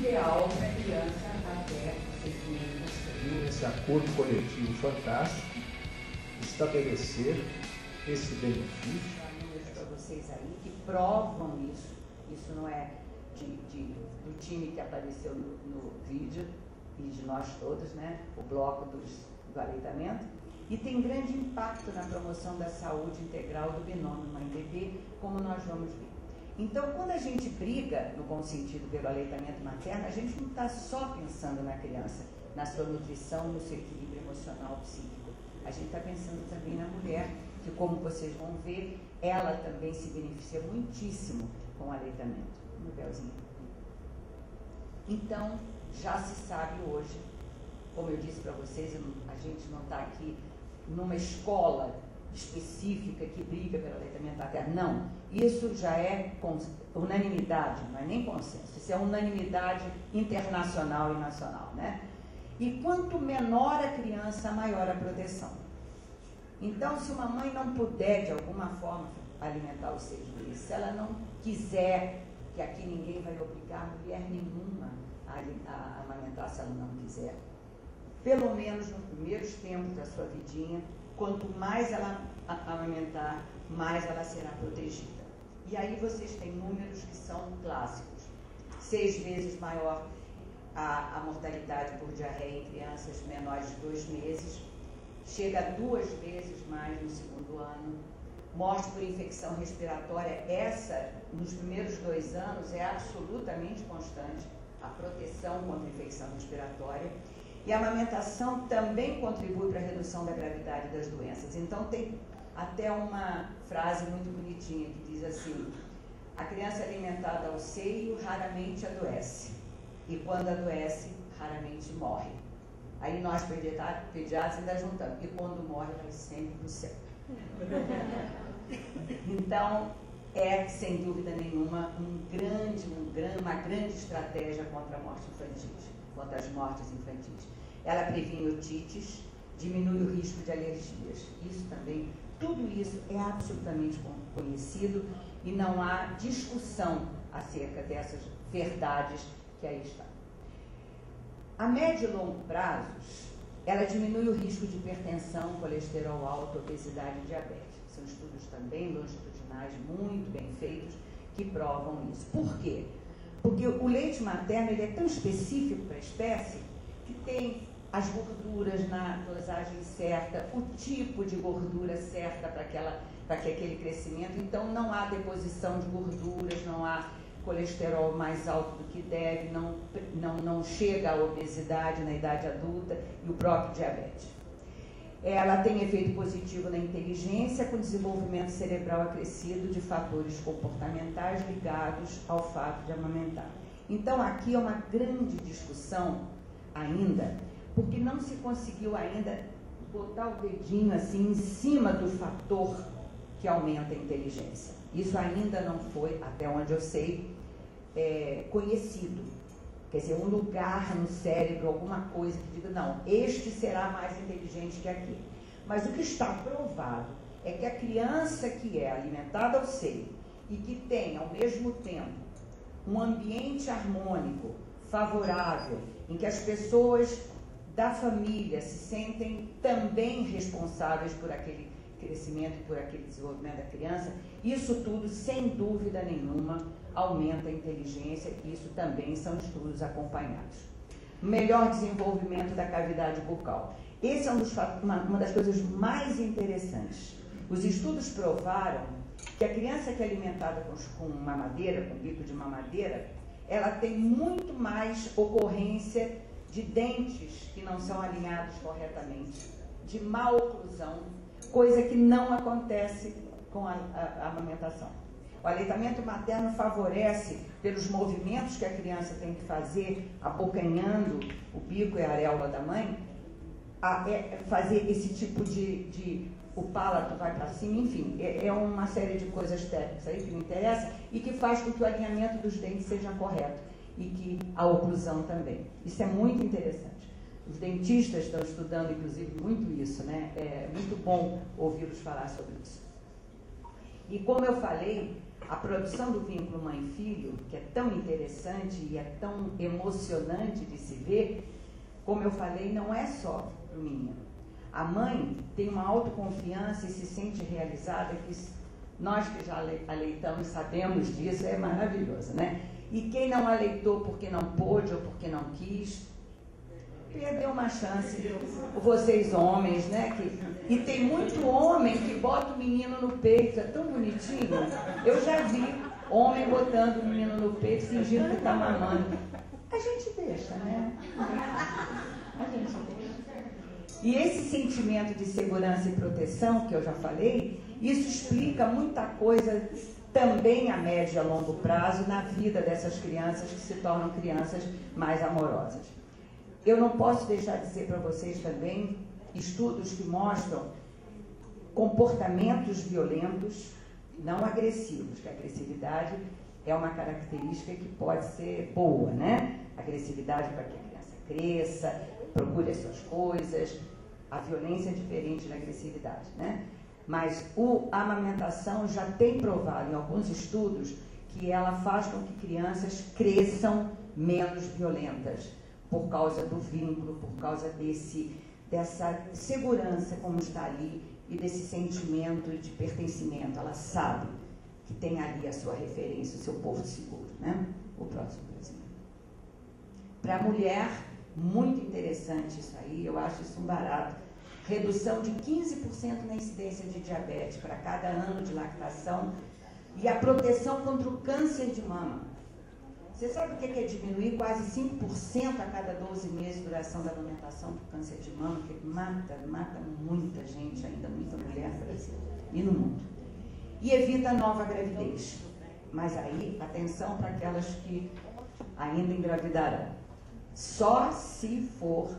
ideal para a criança até 6 meses. Esse acordo coletivo fantástico, estabelecer esse benefício. Há números para vocês aí que provam isso. Isso não é do time que apareceu no vídeo e de nós todos, né? O bloco do aleitamento. E tem grande impacto na promoção da saúde integral do binômio mãe-bebê, como nós vamos ver. Então, quando a gente briga, no bom sentido, pelo aleitamento materno, a gente não está só pensando na criança, na sua nutrição, no seu equilíbrio emocional, psíquico. A gente está pensando também na mulher, que, como vocês vão ver, ela também se beneficia muitíssimo com o aleitamento. No Belzinho. Então, já se sabe hoje, como eu disse para vocês, a gente não está aqui numa escola específica que briga pelo aleitamento materno. Não, isso já é unanimidade, não é nem consenso, isso é unanimidade internacional e nacional, né? E quanto menor a criança, maior a proteção. Então, se uma mãe não puder, de alguma forma, alimentar os 6 meses, se ela não quiser, que aqui ninguém vai obrigar mulher nenhuma a amamentar se ela não quiser, pelo menos nos primeiros tempos da sua vidinha, quanto mais ela amamentar, mais ela será protegida. E aí vocês têm números que são clássicos. 6 vezes maior a mortalidade por diarreia em crianças menores de 2 meses, chega a 2 vezes mais no segundo ano. Morte por infecção respiratória, essa, nos primeiros 2 anos, é absolutamente constante, a proteção contra a infecção respiratória. E a amamentação também contribui para a redução da gravidade das doenças. Então, tem até uma frase muito bonitinha que diz assim: a criança alimentada ao seio raramente adoece, e quando adoece, raramente morre. Aí nós, pediatras, ainda juntamos, e quando morre, vai sempre para o céu. Então, é, sem dúvida nenhuma, uma grande estratégia contra a morte infantil, contra as mortes infantis. Ela previne otites, diminui o risco de alergias. Isso também, tudo isso é absolutamente conhecido e não há discussão acerca dessas verdades que aí estão. A médio e longo prazos, ela diminui o risco de hipertensão, colesterol alto, obesidade e diabetes. São estudos também longitudinais, muito bem feitos, que provam isso. Por quê? Porque o leite materno ele é tão específico para a espécie que tem as gorduras na dosagem certa, o tipo de gordura certa para que aquele crescimento. Então, não há deposição de gorduras, não há colesterol mais alto do que deve, não chega à obesidade na idade adulta e o próprio diabetes. Ela tem efeito positivo na inteligência, com desenvolvimento cerebral acrescido de fatores comportamentais ligados ao fato de amamentar. Então, aqui é uma grande discussão ainda, porque não se conseguiu ainda botar o dedinho assim em cima do fator que aumenta a inteligência. Isso ainda não foi, até onde eu sei, conhecido. Quer dizer, um lugar no cérebro, alguma coisa que diga, não, este será mais inteligente que aquele. Mas o que está provado é que a criança que é alimentada ao seio e que tem, ao mesmo tempo, um ambiente harmônico, favorável, em que as pessoas da família se sentem também responsáveis por aquele crescimento, por aquele desenvolvimento da criança, isso tudo, sem dúvida nenhuma, aumenta a inteligência, e isso também são estudos acompanhados. Melhor desenvolvimento da cavidade bucal. Esse é uma das coisas mais interessantes. Os estudos provaram que a criança que é alimentada com mamadeira, com bico de mamadeira, ela tem muito mais ocorrência de dentes que não são alinhados corretamente, de má oclusão, coisa que não acontece com a amamentação. O aleitamento materno favorece, pelos movimentos que a criança tem que fazer, abocanhando o bico e a areola da mãe, fazer esse tipo o palato vai para cima, enfim, é uma série de coisas técnicas aí que me interessa e que faz com que o alinhamento dos dentes seja correto e que a oclusão também. Isso é muito interessante. Os dentistas estão estudando, inclusive, muito isso, né? É muito bom ouvi-los falar sobre isso. E como eu falei, A produção do vínculo mãe-filho, que é tão interessante e é tão emocionante de se ver, como eu falei, não é só para o menino. A mãe tem uma autoconfiança e se sente realizada, que nós que já aleitamos sabemos disso, é maravilhoso, né? E quem não aleitou porque não pôde ou porque não quis, perdeu uma chance. Vocês homens, né? E tem muito homem que bota o menino no peito, é tão bonitinho. Eu já vi homem botando o menino no peito, fingindo que está mamando. A gente deixa, né? A gente deixa. E esse sentimento de segurança e proteção, que eu já falei, isso explica muita coisa também a médio e a longo prazo na vida dessas crianças que se tornam crianças mais amorosas. Eu não posso deixar de dizer para vocês também estudos que mostram comportamentos violentos, não agressivos, que a agressividade é uma característica que pode ser boa, né? Agressividade para que a criança cresça, procure as suas coisas. A violência é diferente da agressividade, né? Mas a amamentação já tem provado em alguns estudos que ela faz com que crianças cresçam menos violentas, por causa do vínculo, por causa dessa segurança como está ali e desse sentimento de pertencimento. Ela sabe que tem ali a sua referência, o seu porto seguro, né? O próximo, por exemplo. Para a mulher, muito interessante isso aí, eu acho isso um barato. Redução de 15% na incidência de diabetes para cada ano de lactação e a proteção contra o câncer de mama. Você sabe o que é diminuir quase 5% a cada 12 meses de duração da amamentação por câncer de mama, que mata muita gente ainda, muita mulher no Brasil e no mundo. E evita a nova gravidez. Mas aí, atenção para aquelas que ainda engravidarão. Só se for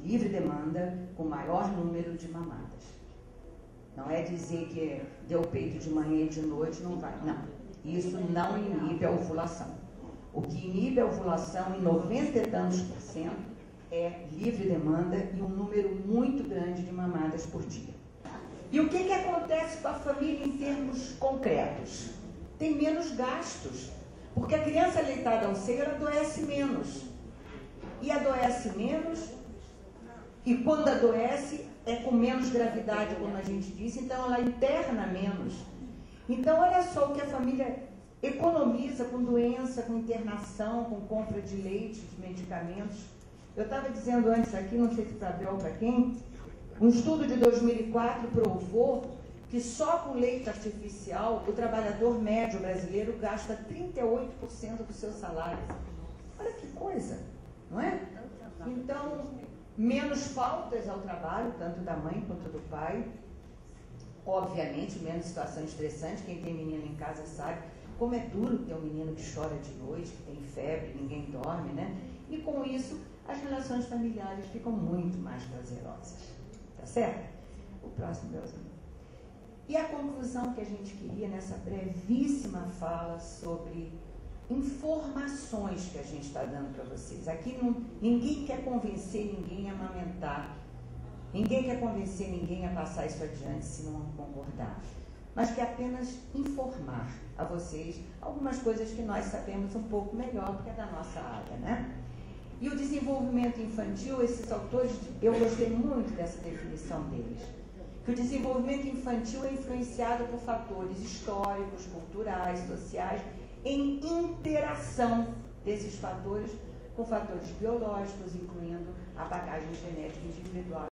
livre demanda com maior número de mamadas. Não é dizer que deu peito de manhã e de noite, não vai. Não. Isso não inibe a ovulação. O que inibe a ovulação em 90 e tantos % é livre demanda e um número muito grande de mamadas por dia. E o que acontece com a família em termos concretos? Tem menos gastos, porque a criança aleitada ao seio adoece menos. E adoece menos, e quando adoece é com menos gravidade, como a gente disse, então ela interna menos. Então olha só o que a família economiza com doença, com internação, com compra de leite, de medicamentos. Eu estava dizendo antes aqui, não sei se para Bel ou para quem, um estudo de 2004 provou que só com leite artificial o trabalhador médio brasileiro gasta 38% do seu salário. Olha que coisa, não é? Então, menos faltas ao trabalho, tanto da mãe quanto do pai. Obviamente, menos situação estressante. Quem tem menino em casa sabe como é duro ter um menino que chora de noite, que tem febre, ninguém dorme, né? E com isso, as relações familiares ficam muito mais prazerosas. Tá certo? O próximo, Belzinho. E a conclusão que a gente queria nessa brevíssima fala sobre informações que a gente está dando para vocês. Aqui ninguém quer convencer ninguém a amamentar. Ninguém quer convencer ninguém a passar isso adiante se não concordar. Mas quer apenas informar a vocês algumas coisas que nós sabemos um pouco melhor, porque é da nossa área, né? E o desenvolvimento infantil, esses autores, eu gostei muito dessa definição deles, que o desenvolvimento infantil é influenciado por fatores históricos, culturais, sociais, em interação desses fatores com fatores biológicos, incluindo a bagagem genética individual.